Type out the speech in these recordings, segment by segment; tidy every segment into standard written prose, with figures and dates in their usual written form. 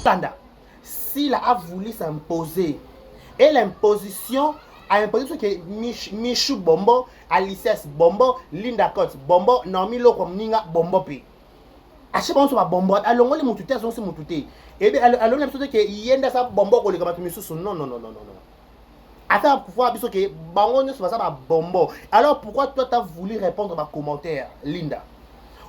Tanda, s'il a voulu s'imposer, et l'imposition a imposé que Michou Bombo, Alices Bombo, Linda Cotte Bombo, Naomi Loko Mninga Bombo P. À chaque fois, on se bombo. Alors, on les moutoutés, on se moutoutés. Et bien, alors, on a besoin que Yenda sa bombo, on les gamins, non, non, non, non, non, non. Attends, pour voir, que Bango ne soit pas bombo. Alors, pourquoi toi, tu as voulu répondre à ma commentaire, Linda?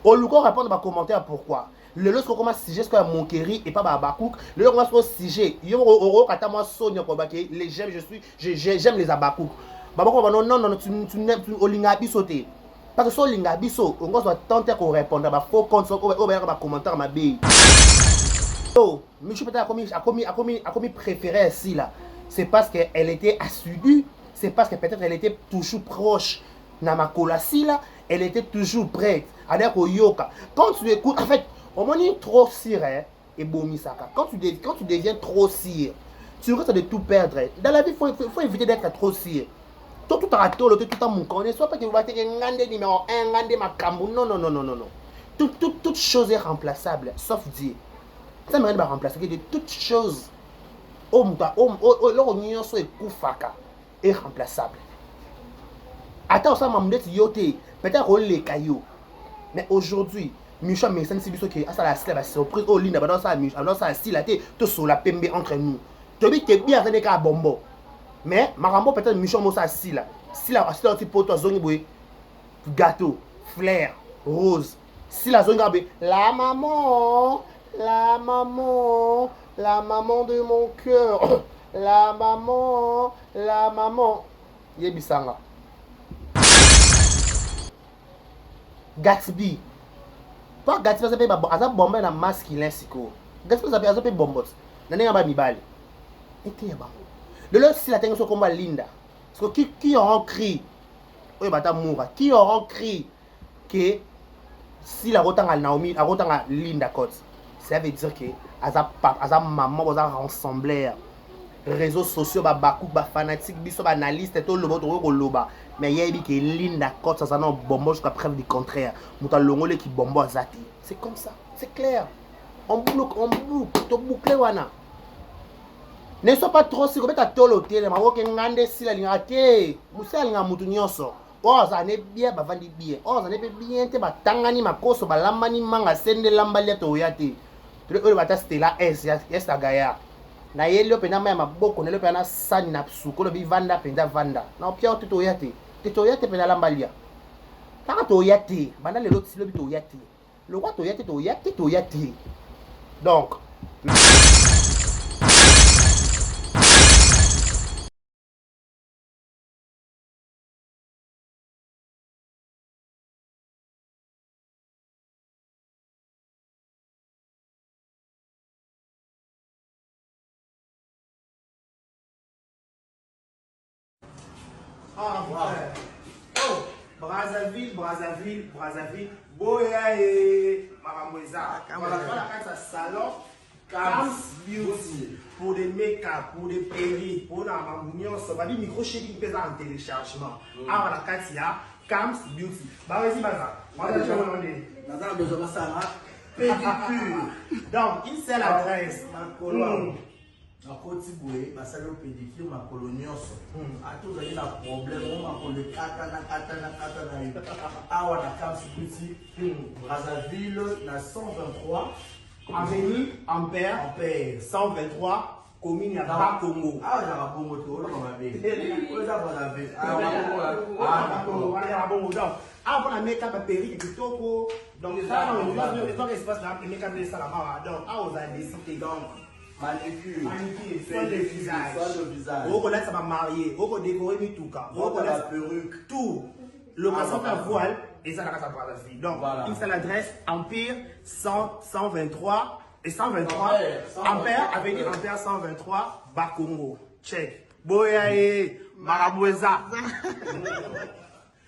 Au lieu de répondre à ma commentaire, pourquoi? Le lorsqu'on commence à sujet, c'est quoi mon kéri et pas ma bakouk. Le lorsqu'on commence à sujet, yo, quand moi, Sonia, les j'aime, j'aime les abakouk. Babako, non, non, non, tu n'aimes plus, au lingabi sauter. Parce que sur lingabiso, on doit tenter qu'on réponde à ma faux compte, on va ma commentaire, ma bille. Oh, Michou peut-être a commis préféré ici là. C'est parce qu'elle était assidue, c'est parce que peut-être elle était toujours proche dans ma colassi là, elle était toujours prête à dire au yoka. Quand tu écoutes, en fait, on m'a dit trop sire et bomisaka. Quand tu deviens trop sire, tu risques de tout perdre. Dans la vie, il faut éviter d'être trop sire. Tout à tout à mon connaît, soit pas que vous battez un numéro 1, un macambo. Non, non, non, non, non, non. Toute chose est remplaçable, sauf Dieu. Ça me va remplacer de toute chose. L'union est koufaka est remplaçable. Attends, ça m'a dit yoté, peut-être on les cailloux. Mais aujourd'hui, Michou me sent si que ça la surprise au ligne dans ça style là tout sur la pembe entre nous. Tu dis que bien ça n'est qu'à bombo. Mais Marambo peut-être Michou Mossa si là. Si là, si là, tu peux toi zone boy, gâteau, fleur, rose. Si la zone gabe, la maman, la maman, la maman de mon cœur, la maman, la maman. Yebisanga. Gatsby. Pas Gatsby, ça peut être un bombe na masculin siko. Gatsby, ça peut être bombot. N'en pas mibali. Et t'es bon. De l'autre, si la tenue soit comme Linda. Parce que qui aura cri, qui aura cri que si la rotan à Naomi, la rotan à Linda Cotte, ça veut dire que à maman, vous avez rassemblé réseaux sociaux, bakou, fanatique, biso, analyste, tout le monde, mais il y a dit que Linda Cotte, ça n'a pas bombo jusqu'à preuve du contraire. Nous avons l'ongole qui bombo à Zati. C'est comme ça, c'est clair. On boucle, tout bouclé, wana. Ne sois pas trop sûr que tu as tout le temps, mais tu as si la ligne à terre. Tu as un mouton nyonso. Oh, ça n'est bien, bah vandi bien. Oh, ça n'est pas bien, tu vas tangani ma koso, bah lambani manga sende lambalia to yate. Tu le vas tester là, est la gaya. Na yelo pena ma boko, ne le pena sani na suko, le bi vanda penda vanda. Na pia to yate. To yate pena lambalia. Tant to yate, bana le lot si le bi to yate. Le roi to yate. Donc, ah, wow. Oh, Brazzaville. Boya et Maramoueza. Voilà, voilà, salon. Cam's Beauty. Pour des make-up, pour des péris, pour la mamouignon, ça va dire micro chéri qui en téléchargement. Ah, voilà, Katia. Cam's Beauty. Bah, vas-y, Baza. On va te demander. Baza, besoin de ça, pédicure. Donc, une seule adresse. Na koti boye basali o pédicure makolo nyonso atozali na problème o makolo katana yo awa na Cam's Beauty Brazzaville na 123 avenue Ampère 123 commune ya Bakongo. Ah, ya Bakongo to olo mabe o za Brazzaville Bakongo donc ah pour la make-up péri kitoko donc ça on va espace là make-up de salama donc ah on a décidé donc manicure, soin de visage. On connaît ça va marier, on peut décorer mi tout cas, on connaît la perruque, tout. Location à voile et ça n'a pas à vie. Donc, une seule adresse Empire 123 et 123 Ampère, avenue Ampère 123 Bakongo. Check. Boya et Maraboueza.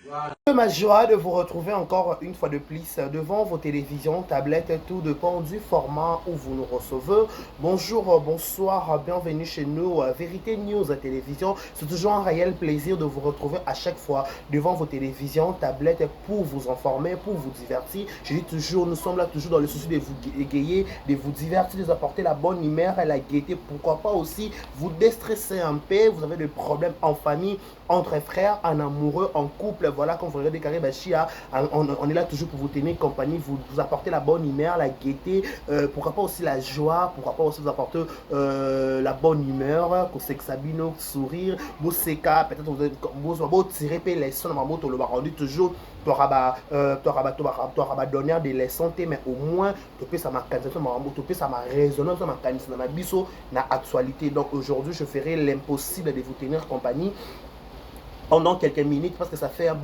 Voilà. Ma joie de vous retrouver encore une fois de plus devant vos télévisions, tablettes, tout dépend du format où vous nous recevez. Bonjour, bonsoir, bienvenue chez nous, Vérité News Télévision. C'est toujours un réel plaisir de vous retrouver à chaque fois devant vos télévisions, tablettes, pour vous informer, pour vous divertir. Je dis toujours, nous sommes là toujours dans le souci de vous égayer, de vous divertir, de vous apporter la bonne humeur et la gaieté. Pourquoi pas aussi vous déstresser un peu, vous avez des problèmes en famille, entre frères, en amoureux, en couple. Voilà, quand vous regardez Caraïbes Chia, on est là toujours pour vous tenir compagnie, vous apporter la bonne humeur, la gaieté, pourquoi pas aussi la joie, pourquoi pas aussi vous apporter la bonne humeur, que c'est que Sabino sourire, vous séca, peut-être vous tirer les leçons dans ma moto, le rendu toujours. Tu auras donné des leçons, mais au moins, tu peux ça m'a résonance, ça m'a dans ma biso, na actualité. Donc aujourd'hui, je ferai l'impossible de vous tenir compagnie pendant quelques minutes parce que ça fait un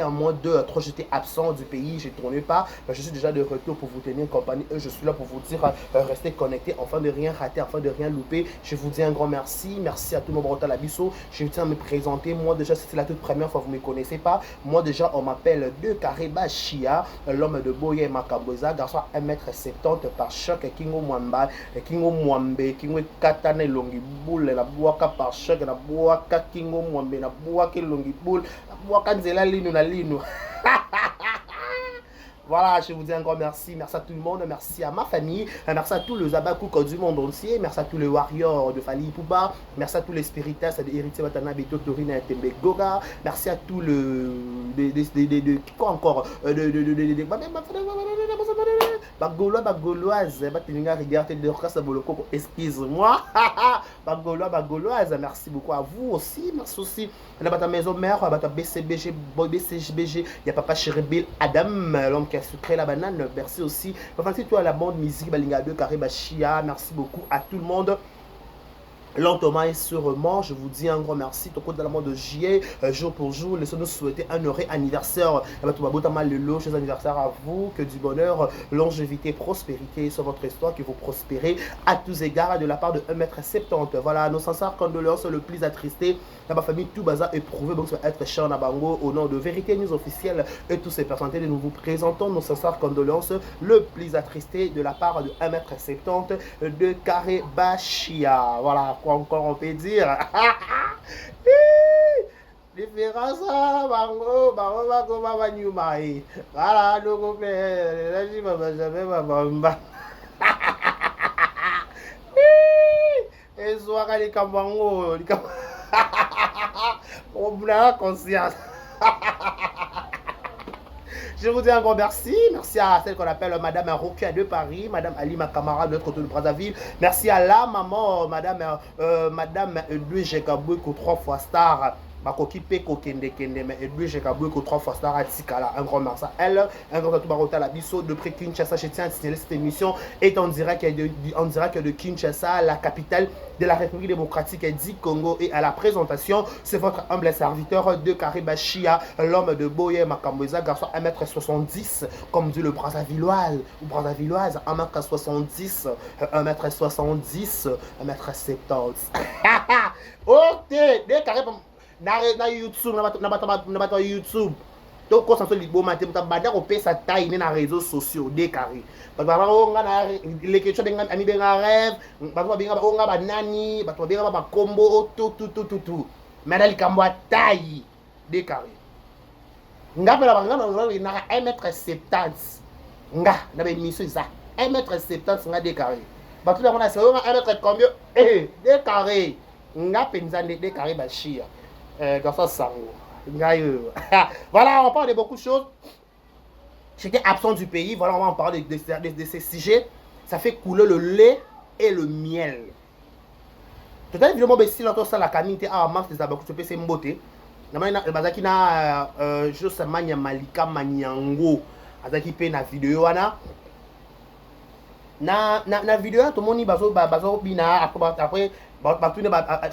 mois, 2 à 3, j'étais absent du pays, je ne tournais pas, mais je suis déjà de retour pour vous tenir compagnie. Je suis là pour vous dire, restez connectés afin de rien rater, afin de rien louper. Je vous dis un grand merci, merci à tout le monde à la bisso. Je tiens à me présenter, moi déjà c'est la toute première fois, vous ne me connaissez pas, moi déjà on m'appelle De Kariba Chia, l'homme de Boye Makamboza, garçon 1m70 par choc, Kingo Mwamba, Kingo Mwambe, Kingo Katane Longi Boule, la Boaka par choc, la Boaka Kingo Mwambe, la Boaka Longi Boule, la Boaka Nzela Lino na Lino. Voilà, je vous dis un grand merci. Merci à tout le monde. Merci à ma famille. Merci à tous les Abakouk du monde entier. Merci à tous les warriors de Fali Pouba. Merci à tous les spiritas de Héritier Watana, Beto, Torina et Tembe Goga. Merci à tous le. Quoi encore Bagauloise. Excuse-moi. Bagauloise. Merci beaucoup à vous aussi. Merci aussi à la maison mère, à BCBG, BCBG. Il y a Papa Chéribil Adam, l'homme qui a sucré la banane. Merci aussi. Enfin, si toi à la bande musique, Balinga 2, Kariba Chia. Merci beaucoup à tout le monde. Lentement et sûrement, je vous dis un grand merci. Tout côté de la mode de JA, jour pour jour, laissez-nous souhaiter un heureux anniversaire. Chez anniversaire à vous, que du bonheur, longévité, prospérité sur votre histoire, que vous prospérez à tous égards de la part de 1m70. Voilà, nos sincères condoléances le plus attristés. Dans ma famille, tout bazar éprouvé, donc ça va être cher Nabango au nom de Vérité News officielle et tous ces personnalités. Nous vous présentons nos sincères condoléances le plus attristé de la part de 1m70 de Kariba Chia. Voilà. Quoi encore on peut dire. Différence, bango, voilà, donc et soit les cambango, on a conscience. Je vous dis un grand merci. Merci à celle qu'on appelle Madame Rokia de Paris, Madame Ali Makamara de l'autre côté de Brazzaville. Merci à la maman, Madame Louis Jekaboueko 3 fois star. Bakoki Peko Kende Kende, mais Louis Jekaboueko 3 fois star à Tikala. Un grand merci à elle. Un grand merci à Barota Labisso de près Kinshasa. Je tiens à signaler cette émission est en direct de Kinshasa, la capitale de la République démocratique du Congo. Et à la présentation, c'est votre humble serviteur de Kariba Chia, l'homme de Boye Makamboza, garçon 1m70, comme dit le Brazzavilloise, ou Brazzavilloise, 1m70, 1m70, 1m70. Ok, de Kariba, na YouTube, na YouTube. Donc, quand on se dit bon matin, on va faire sa taille dans les réseaux sociaux, décarré. Parce que les questions de ami ben rêve, parce que on va nani, parce que on va combo tout. Mais dans le cambo taille décarré. Nga pela banga na 1m70. Nga na ben mission ça. 1m70 nga décarré. Parce que on a 1m combien décarré. Nga penza décarré ba chia. Garçon sango. Voilà, on parle de beaucoup de choses. J'étais absent du pays. Voilà, on va en parler de ces sujets. Ça fait couler le lait et le miel. Tout à l'heure, évidemment, si l'on a la camille, à max des abakou, tu peux se mboter. Bazaki na juste mania malika maniango. Azaki pe na vidéo wana. Na vidéo tout le monde bazo bina après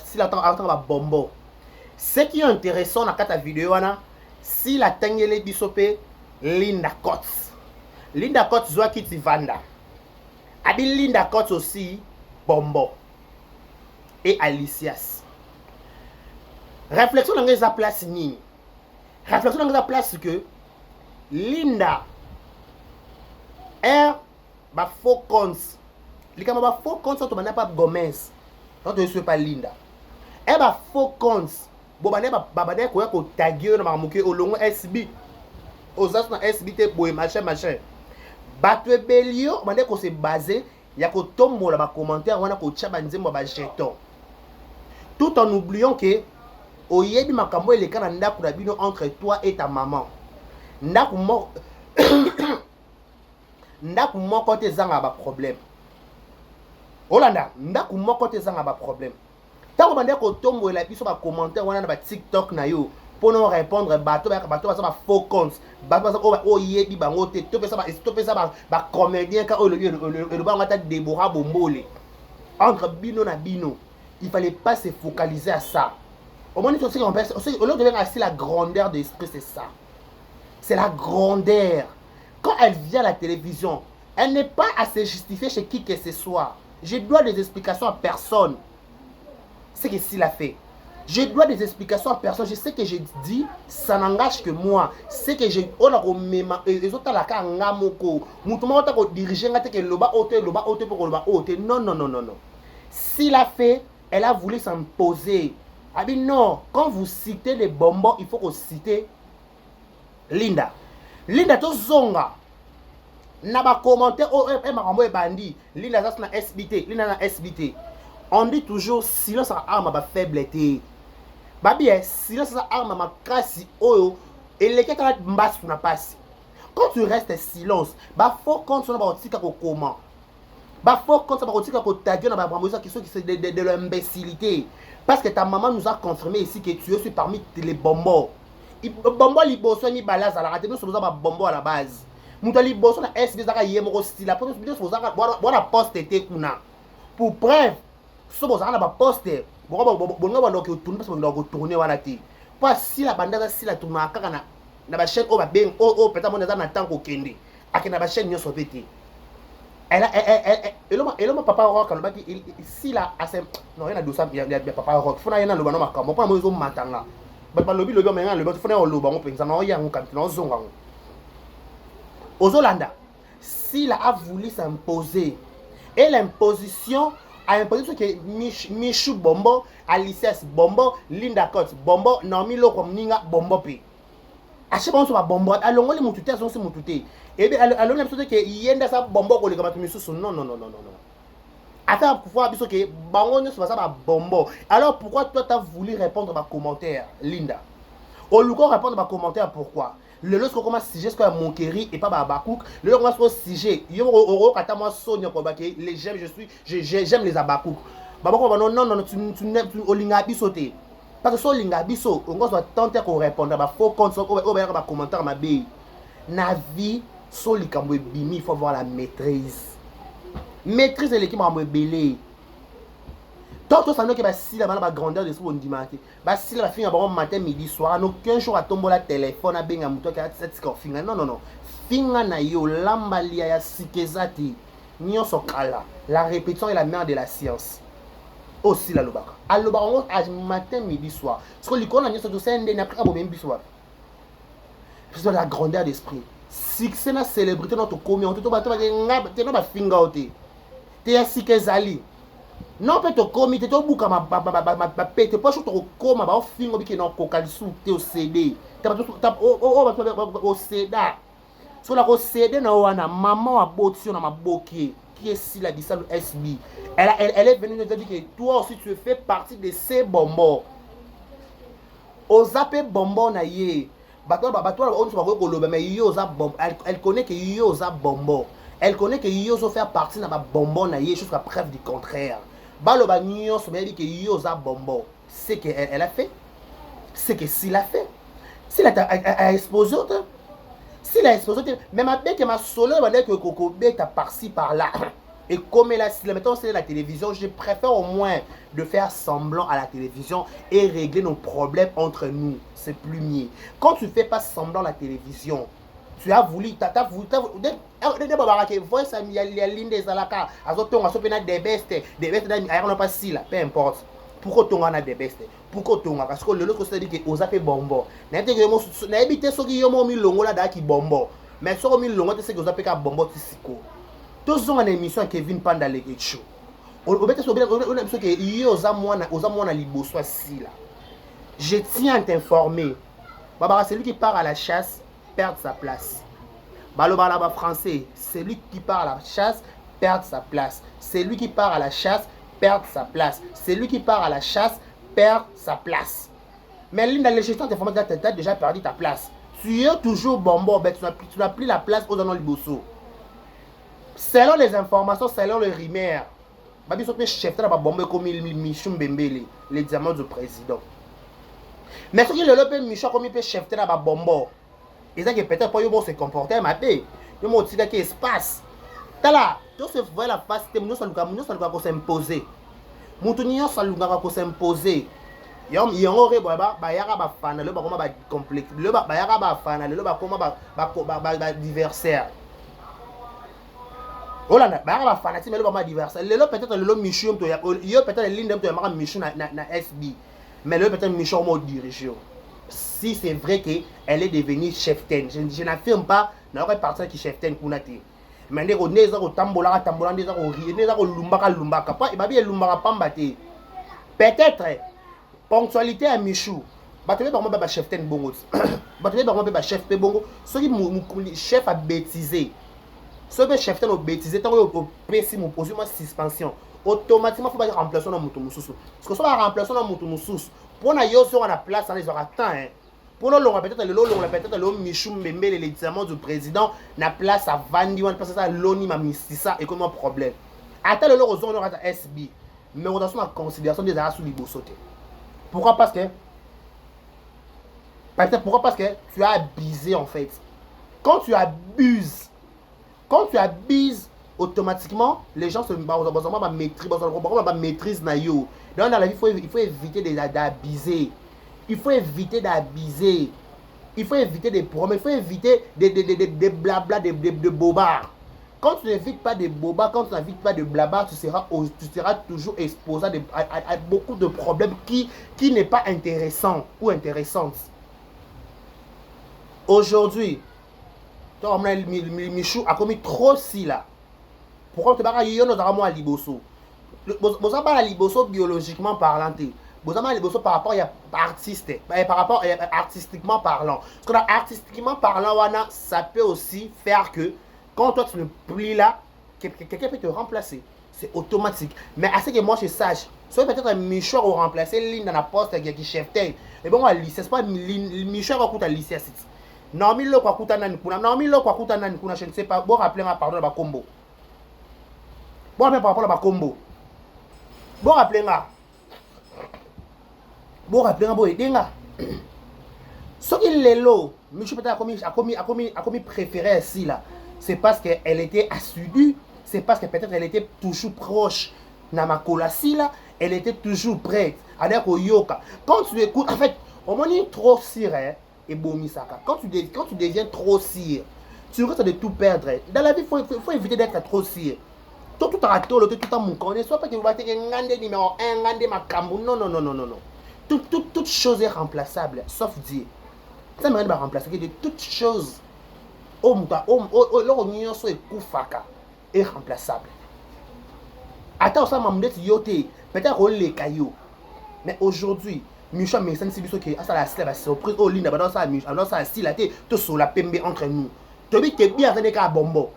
si la temps va bombo. Ce qui est intéressant dans la vidéo, si la tengele bisope Linda Cots. Linda Cots zoa kiti vanda. Abi Linda Cots aussi Bombo et Alicias. Réflexion dans les place ni. réflexion dans la place que Linda est ba faux compte. Les camarades ba faux compte sont pas Gomez. Donc je suis pas Linda. Elle ba faux compte. Bon ba ne ko ko taguer na mamuke olongo SB. Aux na SBT pour machin. Bato ebelio ba ne ko se baser ya ko tombola ba commentaire wana ko tcha ba nzembo ba jeton. Tout en oubliant que oyebi makambo eleka na ndako na bino entre toi et ta maman. Ndako moko te zanga ba problème. Olanda, ndako moko te zanga ba problème. Tant que ko tombo la biso ba commentaire wana na ba TikTok na yo pour nous répondre bato ba faux compte. Bato ba oyebi bango te stopper ça ba comédien ka le ba ngata Deborah Bombole. Entre bino na bino, il fallait pas se focaliser à ça. Au moins, on sait, au lieu de voir la grandeur de l'esprit, c'est ça. C'est la grandeur. Quand elle vient à la télévision, elle n'est pas à se justifier chez qui que ce soit. Je dois des explications à personne. C'est ce qu'il a fait. Je dois des explications à personne. Je sais que j'ai dit, ça n'engage que moi. C'est que j'ai... On a les autres là, quand on a moko, on a dirigé, on a dit que l'oba ôté pour l'oba ôté. Non. S'il a fait, elle a voulu s'imposer. Ah bien non, quand vous citez les bonbons, il faut que vous citez Linda. Linda to zonga. Na ba commentaire makambo e bandi. Linda ça na SBT, Linda na SBT. On dit toujours silence à arme ba faiblesse. Babi silence à arme ma kasi oyo et les kaka mbas na passe. Quand tu restes silence, ba faut quand on ba tika ko comment. Ba faut quand ça ba tika ko taguer na ba brambosa qui sont de l'imbécilité. Parce que ta maman nous a confirmé ici que tu es parmi les bonbons. Bonbon liboso ni balaz à la raté, nous sommes bonbon à la base. Mouta liboso na SB zaka yemo style. La première vidéo c'est zaka bona poste té kuna. Pour preuve, so bozaka na ba poste. Bonga ba ndoki tourner parce que ndoki tourner wana té. Pas si la banda si la tourner kaka na ba chaîne o ba beng o peut-être mon na temps ko kende. Akena ba chaîne nyoso pété. Et le papa rock si là non rien à douce il y a papa rock faut na le bano makambo pour moi zo matanga ba lobi menga le faut na lo bango penza na ya ngo kanti na zonga ngo Ozolanda s'il a voulu s'imposer et l'imposition a imposé que Michou Bombo Alices Bombo Linda Cote Bombo Naomi Loko Mninga Bombo pe à chaque fois on va bombo allons les moutoutés sont ces moutoutés et bien allons les moutoutés que yenda ça bombo ko les gars misusu non attends pourquoi parce que bango ne soit ça ba bombo alors pourquoi toi tu as voulu répondre à ma commentaire Linda au lieu de répondre à ma commentaire pourquoi le lorsque commence sujet que mon keri et pas ba bakouk le lorsque commence sujet yo oro kata moi sonia ko ba que les j'aime les abakouk babako non tu olinga bisoté. Parce que si on biso, on doit tenter qu'on réponde à faux compte, on va commentaire ma bé. Na vie, si il faut avoir la maîtrise. Maîtrise de l'équipe à belé. Tant que ça n'a pas si la grandeur de ce qu'on dit matin. Si la fin à matin, midi, soir, aucun jour à tomber la téléphone à bien à mouton qui a cette finga. Non. Finga na yo, lambalia ya sikezati. Nyon sokala. La répétition est la mère de la science. Aussi la lobaka. À lobaka matin, midi, soir. Parce que l'icône a mis sur le scène d'un après même soir. C'est la grandeur d'esprit. Si c'est la célébrité notre communauté, tu vas te finger out. Tu es si que zali. Non peut te comité, tu as bouca ma pète, pas juste au coma, ba finger qui non coca sous te au CD. Tu au CD. Sur la CD na wana maman a botio na ma boki. Qui est si la distance SB. Elle est venue nous dire que toi aussi tu fais partie de ces bonbons. Aux appels bonbons na ye. Elle connaît que Yosa bonbon. Elle connaît que Yosa fait partie de ma bonbon na ye jusqu'à preuve du contraire. Baloba Nyon se dit que Yosa bonbon. C'est qu'elle a fait. C'est que s'il a fait. S'il a exposé. S'il a exposé, même avec ma solo, il va dire que Coco Bête a par-ci par-là. Et comme là, si mettons c'est la télévision, je préfère au moins de faire semblant à la télévision et régler nos problèmes entre nous. C'est plus mieux. Quand tu ne fais pas semblant à la télévision, tu as voulu, tu as voulu, peu importe. pourquoi tu as des bestes, pourquoi tu as parce que l'autre c'est dit que aux appels bonbon n'habite ce qui yomo mi longo là da qui bonbon mais ce qui mi longo c'est que aux appels bonbon tisiko tous ont une émission Kevin Panda les show on bête sur on a que yo za mwana liboso si là je tiens à t'informer baba celui qui part à la chasse perd sa place balobala français celui qui part à la chasse perd sa place celui qui part à la chasse perd sa place. Celui qui part à la chasse perd sa place. Mais l'une des gestions d'information, tu as déjà perdu ta place. Tu es toujours bonbon, mais tu n'as plus la place aux annonces Liboso. Selon les informations, selon les rumeurs, Babi Sope chef de la bombe comme Michou Mbembele, les diamants du président. Mais ce qui est le Michou comme il peut chef de la bombe, ils ont peut-être pas eu se comporter, mais ils ont dit qu'il y a espace. Tala, tout se voit la face, nous sommes s'imposer. Moutounion saluga ko s'imposer. Yom yongore ba yaka ba fana le ba koma ba complexe. Le ba yaka ba fana le ba koma ba diversaire. Olanda ba yaka ba fana ti le ba diversaire. Le peut-être le Michou to yo peut-être l'inde to ya Michou na SB. Mais le peut-être Michou mo dirigeant. Si c'est vrai que elle est devenue cheftaine, je n'affirme pas na aurait parti qui cheftaine kunati. Mais les gens qui ont tambola, les gens qui ont lumba, peut-être ponctualité à Michou. Batele par moi chef ten bongo. Batele par moi chef pe bongo. Ce qui chef a bêtisé. Ce que chef ten a bêtisé tant que précis mon poser moi suspension. Automatiquement faut pas remplacer dans mutu mususu. Parce que ça va remplacer dans mutu mususu. Pour na yo sur la place dans les heures temps hein. Pour nous, peut-être le Michou Mbembele, les diamants du président, na place à Vandi, on place ça l'ONI, ma mistissa, et comme un problème. Attends le lot aux on à SB, mais on a en considération des arts sous les sauter. Pourquoi parce que tu as abusé en fait. Quand tu abuses, automatiquement, les gens se maîtrisent na yo. Donc dans la vie, il faut éviter d'abuser. Il faut éviter d'abuser. Il faut éviter des problèmes. Il faut éviter des blabla, des bobards. Quand tu n'évites pas des bobards, quand tu n'évites pas de blabla, tu seras toujours exposé à beaucoup de problèmes qui n'est pas intéressant ou intéressante. Aujourd'hui, Michou a commis trop si là. Pourquoi tu vas dire que à Liboso? Vous avez la Liboso biologiquement parlant. Vous avez les par rapport à artiste, par rapport à artistiquement parlant. Parce que artistiquement parlant, ça peut aussi faire que quand toi tu ne plies là, quelqu'un peut te remplacer. C'est automatique. Mais à ce que moi je sache, soit peut-être un Michou ou remplacer l'île dans la poste qui chef tête. Et bon, c'est pas Michou qui coûte à lycée. Non, mais le quoi coûte à Nanikuna. Non, mais le quoi coûte à Nanikuna, je ne sais pas. Bon, rappelez-moi, pardon, le combo. Bon, rappelez-moi par rapport au combo. Bon, rappelez-moi. Bon, rappelez-moi, ce qu'il est là, Michou peut-être a commis préféré ici là. C'est parce qu'elle était assidue, c'est parce que peut-être elle était toujours proche. Namakola si là, elle était toujours prête. À-dire qu'au yoka. Quand tu écoutes, en fait, au moins trop sire et bomisaka. Quand tu deviens trop sire, tu risques de tout perdre. Dans la vie, il faut éviter d'être trop sire. Tout à tout à mon connaît, soit pas que vous battez un numéro 1, un makambu. Non. Toute chose est remplaçable, sauf Dieu. Ça me rend remplacer de toute chose. L'union soit koufaka est remplaçable. Attends, ça m'a dit yoté, peut-être on les cailloux. Mais aujourd'hui, Michel Messan, c'est lui qui a la surprise. Oh, Linda, dans ça, si la tête, tout sur la PMB entre nous. Tu dis que tu es bien avec un bonbon.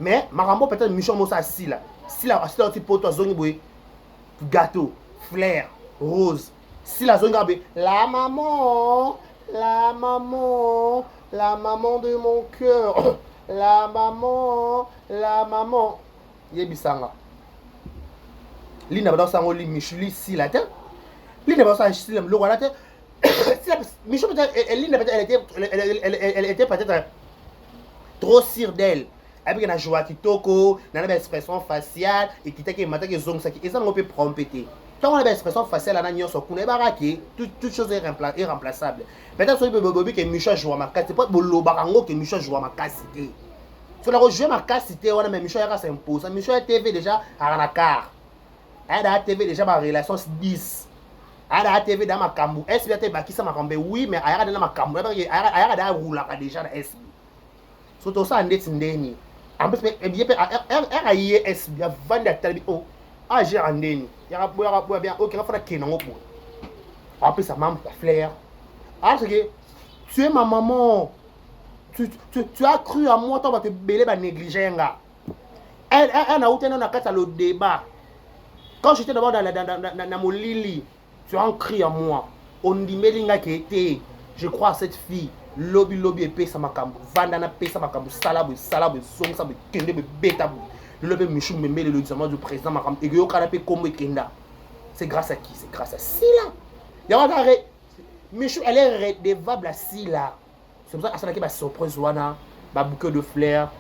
Mais, Marambo, peut-être Michel Mossa, si là, tu peux toi, zone gâteau, flair, rose. Si la zone la maman de mon cœur, la maman, Yebisanga. L'ina dans sa rôle, Michuli, si la tête. L'ina dans sa style, le roi la tête. Michou, elle était peut-être trop sûre d'elle. Avec une joie qui toko, une expression faciale, et qui t'a que matin que zong ça qui, et ça on peut prompter. Quand on a une expression faciale, on a une chose toute chose est remplaçable. Peut-être que Michel joue à ma casse, c'est pas le barango que Michel joue à ma casse. Sur la rejouer ma casse, on a même Michel s'impose. Michel TV déjà à la carte. Elle a TV déjà ma relation 10. Ada TV dans ma cambo. SB te bakisa ma cambo. Oui, mais aya dans ma cambo. Aya da roula déjà na SB. Surtout ça ndeti ndeni. En plus bien aya SB vendre à télé. Oh, ah j'ai andeni. Ya boya bien. OK, on va faire kenon pour. Après sa maman ta flair. Ah c'est que tu es ma maman. Tu as cru à moi, tu vas te belé ba négliger nga. Elle a outé dans le débat. Quand j'étais d'abord dans mon lili, tu as crié à moi. On dit melinga qui était, je crois à cette fille. Lobby épée ça m'a cambo. Vandana épée ça m'a cambo. Salabu song ça me kende me bêta. Le lobby michou me met le examen du président m'a cambo. Et que yo canapé comme kenda. C'est grâce à qui? C'est grâce à Sila. Y'a pas d'arrêt. Michou elle est redevable à Sila. C'est pour ça que ça a surprise wana, ba bouquet de fleurs,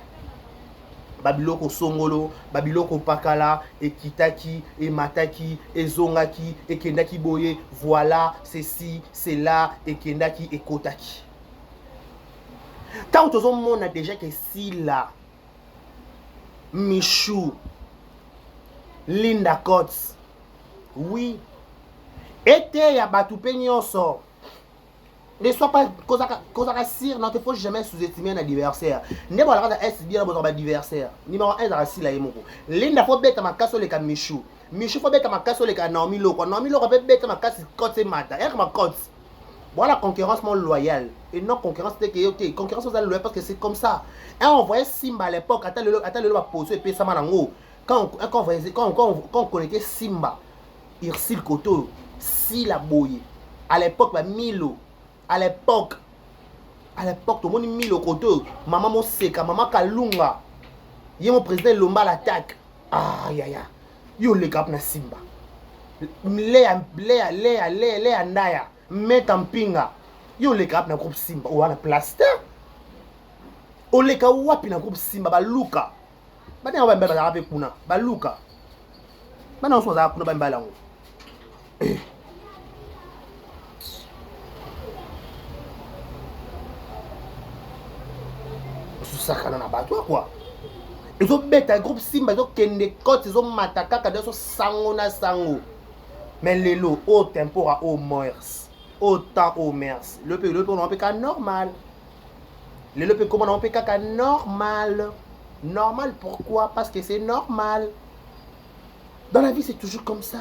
babiloko songolo, babiloko pakala, et kitaki, et mataki, et zongaki, et kendaki boye, voilà, c'est ci, c'est là, et kendaki, et kotaki. Tant que tout le monde a déjà que si là, Michou, Linda Kotz, oui, était ya batupe nyonso. Ne sois pas cause à sire, non, il faut jamais sous-estimer un adversaire. Ne pas la S bien votre adversaire. Numéro 1 dans la sile là yemoko. Linda faut bête ma casse le ka Michou. Michou faut bête ma casse le ka Naomi Loko. Naomi Loko peut bête ma casse côté mata. Et ma côte. Voilà concurrence mon loyale et non concurrence de que OK, concurrence vous allez loyal parce que c'est comme ça. Et on voyait Simba à l'époque, attends le va poser et puis ça manango. Quand on connaissait Simba, Irsil Koto, Sila Boye. À l'époque ba Milo. À l'époque, tout le monde mis le côté. Maman Moseka, maman Kalunga. Il y a mon président Lomba l'attaque. Ah, ya. Yo le cap na Simba. Léa Ndaya. Metampinga. Yo le cap na groupe Simba. Ou na plaster. O le ka wapi na groupe Simba. Ba Luka. Ba ne on va avec kuna. Ba Luka. Ba na on so za kuna ba mbalango. Sakana na bato quoi. Ils ont bête un groupe Simba, ils ont kende côte, ils ont mataka kada so sango na sango. Mais lelo au tempora au mers. Autant au mers. Le peu on peut qu'à normal. Le peu comment on peut qu'à normal. Normal pourquoi? Parce que c'est normal. Dans la vie c'est toujours comme ça.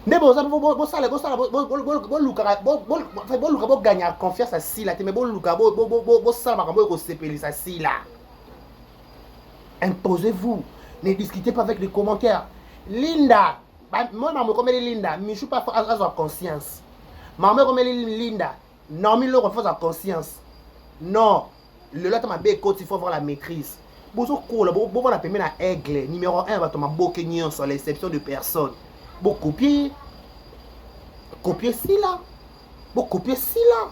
Mais bon, ça vous gagner confiance à Sila, mais bon, imposez-vous, ne discutez pas avec les commentaires. Linda, moi, je comme Linda, mais je ne suis pas à conscience. Maman, comme Linda, non, mais le refuse à conscience. Non, le lot m'a bé il faut avoir la maîtrise. Bonjour, bon, la première aigle, numéro 1, va tomber beaucoup sur l'exception de personne. Bon copier si là bon copier si là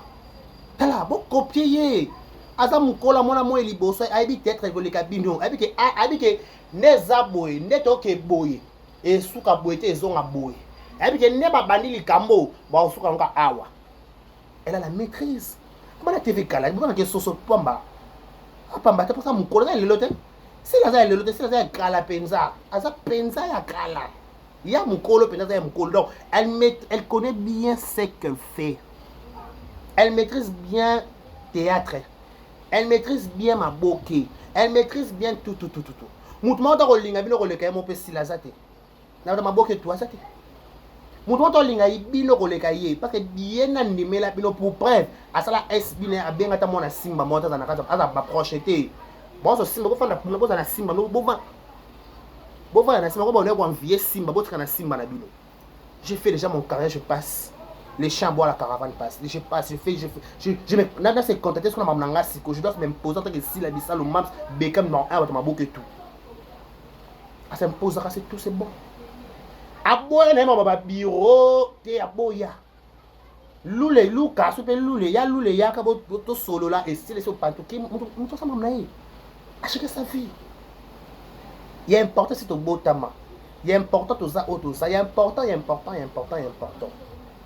tala bon copier aza mukola mona mo liboso aibi peut-être ko le kabino aibi ke neza boy neto ke boy e suka boy te zonga boy aibi ke ne ba bandi likambo ba suka nga awa elle a la maîtrise comment la TV kala bon ke soso pamba pamba te pour ça mukola le lote si la za le lote si la za kala penza aza penza ya kala. Il y a mon colo, donc elle connaît bien ce qu'elle fait. Elle maîtrise bien théâtre. Elle maîtrise bien ma bokeh. Elle maîtrise bien tout. Moutement dans le linga, bino le kaya mon pesi la zate. Na ma bokeh toi zate. Moutement dans le linga, bino le kaya parce que bien animé la bino pour preuve. À ça la S bino a bien gata mona simba monta dans la casa, à ba procheté. Bon, ce simba, vous faites la pose à la simba, nous bon. Bon voilà, c'est mon vieux Simba, Simba na bino. J'ai fait déjà mon carrière, je passe. Les champs bois, la caravane passe. Je passe, je me dans ces contacts qu'on a m'amené siko, je dois m'imposer en tant que si la bissa le maps Beckham dans un ma boucle et tout. Ah ça me pose c'est tout c'est bon. Aboya na ma bureau, te aboya. Lule luka, super lule, ya lule ya ka to solo là et si les pantou qui mon ça m'amener. À chaque sa vie. Il y a important c'est au beau tama. Il y a important tout ça. Il y a important. Il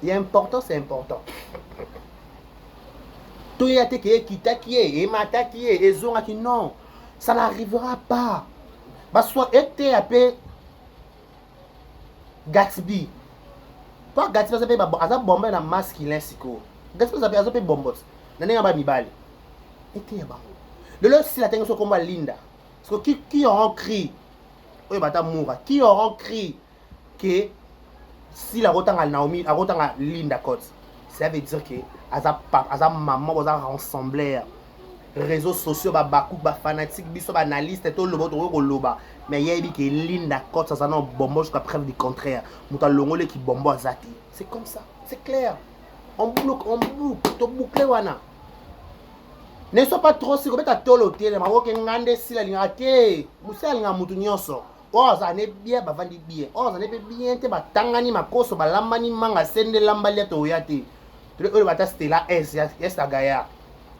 y a important, c'est important. Tout y a été qui et mata qui est et zonga qui non. Ça n'arrivera pas. Parce que soit été appelé Gatsby. Toi, Gati, ça peut être bomber dans masculin, siko. Gati, ça peut être bombot. N'a pas mibali. Et t'es bon. De l'autre, si la tension comme Linda. Parce que qui auront cri, oui, bah, moura. Qui auront cri que si la rotan à Naomi, la rotan à Linda Côte, ça veut dire que à maman, vous avez rassemblé réseaux sociaux, beaucoup de fanatiques, des analystes, et tout le monde, mais il y a que Linda Côte, ça n'a pas bombo jusqu'à preuve du contraire. Mouta Longole qui bombo Zati. C'est comme ça, c'est clair. On boucle, tu boucles, wana. Ne sois pas trop sûr, tu as tout le temps, mais tu as si la ligne à terre, tu as un mouton nyonso. Oh, ça n'est bien, bah vandi bien. Oh, ça n'est pas bien, tu vas tangani ma koso, bah lambani manga sende lambalia to yate. Tu le bata stela es la gaya.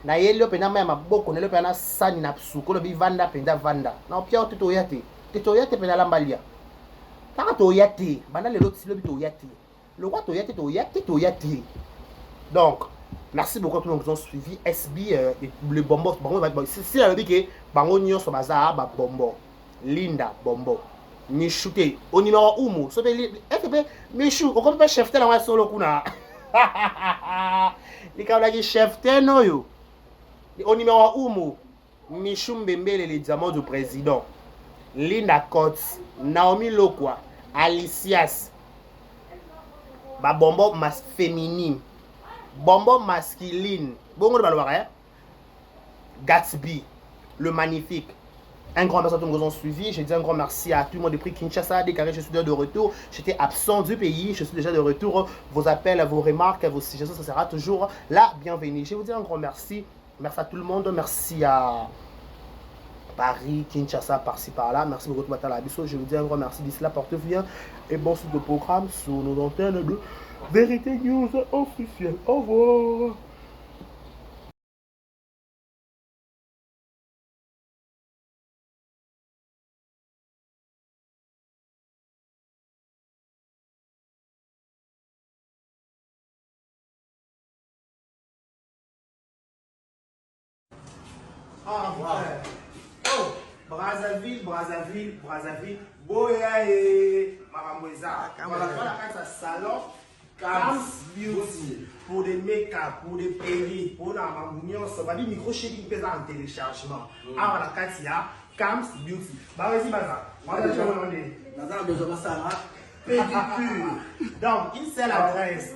Na yelo pena ma boko, ne le pena sani na psuko, le bivanda penda vanda. Na pia to yate. To yate pena lambalia. Taka to yate, bana le lot silo to yate. Le roi to yate. Donc, merci beaucoup à tous les gens qui ont suivi SB le bombo. Si la dit que bango nyo so baza ba bombo. Linda bombo. Michouté au numéro 1. So be Michou, on peut chef tel en solo kuna. Les cas qui chef tel no yo. Au numéro 1. Michou Mbembele les diamants du président. Linda Cots, Naomi Lokwa, Alicias. Ba bombo mas féminine. Bombo masculine. Bon, on va Gatsby, le magnifique. Un grand merci à tous ceux qui nous ont suivis. Je dis un grand merci à tout le monde de prix Kinshasa. Dès que je suis de retour, j'étais absent du pays. Je suis déjà de retour. Vos appels, vos remarques, vos suggestions, ça sera toujours la bienvenue. Je vous dis un grand merci. Merci à tout le monde. Merci à Paris, Kinshasa, par-ci par-là. Merci beaucoup de la biso. Je vous dis un grand merci. D'ici là, portez bien et bon suite de programme sur nos antennes de Vérité News officielle. Au revoir. Ah, frère. Oh, Brazzaville. Boya et Maramoueza. Voilà, voilà, salon. Cam's Beauty. Pour des make-up, pour des perruques, pour la mamouignon, ça va dire micro chéri qui pèse en téléchargement. Ah, voilà, Katia. Cam's Beauty. Bah, vas-y, Baza. On va te demander. Baza, besoin de ça, pédicure. Donc, une seule adresse.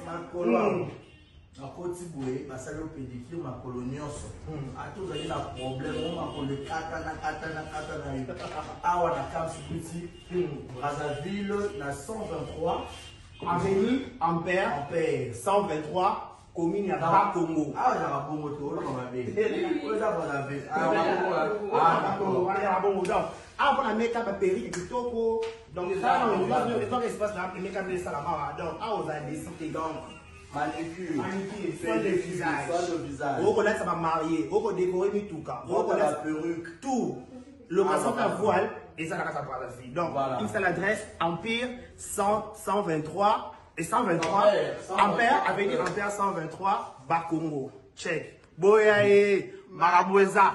Na koti boye basali o pédicure makolo nyonso ati ozali na problème o makolo ekatana awa na Cam's Beauty Brazzaville na 123 avenue Ampère 123 commune ya Bakongo. Awa ya Bakongo to oloka mabe oyo eza Brazzaville ya Bakongo. Donc awa mpona make-up perruque kitoko. Donc ça on espace na make-up de salama. Donc awa ozali décidé donc manicure, soin de visage. Vous connaissez ça va marier, vous décorer mituka, vous connaissez perruque, tout. Location à voile et ça la casa Brazzaville. Donc une seule adresse Empire 123 et 123 Ampère avenue Ampère 123 Bakongo. Check. Boya et Maraboueza.